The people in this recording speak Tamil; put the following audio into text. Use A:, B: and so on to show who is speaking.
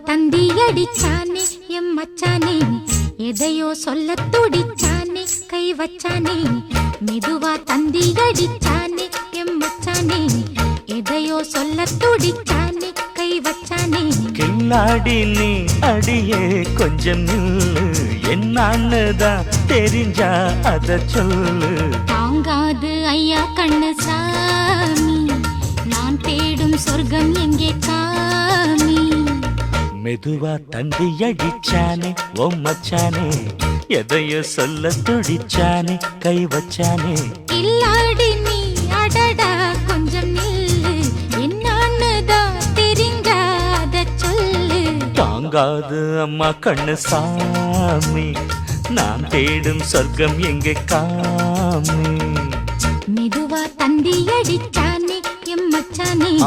A: தந்தி அடிச்சானே எம் மச்சானே, எதையோ சொல்ல துடிச்சானே கை வச்சானே. மெதுவா தந்தி அடிச்சானே எம் மச்சானே, எதையோ சொல்ல துடிச்சானே கை வச்சானே.
B: கில்லாடி நீ அடியே கொஞ்சம் நில்லு, என்னான்னுதான் தெரிஞ்சா அத சொல்லு.
A: தாங்காது ஐயா கண்ணு சாமி, நான் தேடும் சொர்க்கம் எங்கே காமி.
B: மெதுவா தந்தி அடிச்சானே ஓ மச்சானே, எதையோ சொல்ல துடிச்சானே கை வச்சானே.
A: இல்லாடி நீ அடடா கொஞ்சம் நில்லு, என்னான்னுதான் தெரிஞ்சாத சொல்லு.
B: தாங்காது அம்மா கண்ணு சாமி, நான் தேடும் சொர்க்கம் எங்கே காமி.
A: மெதுவா தந்தி அடிச்சானே எம் மச்சானே.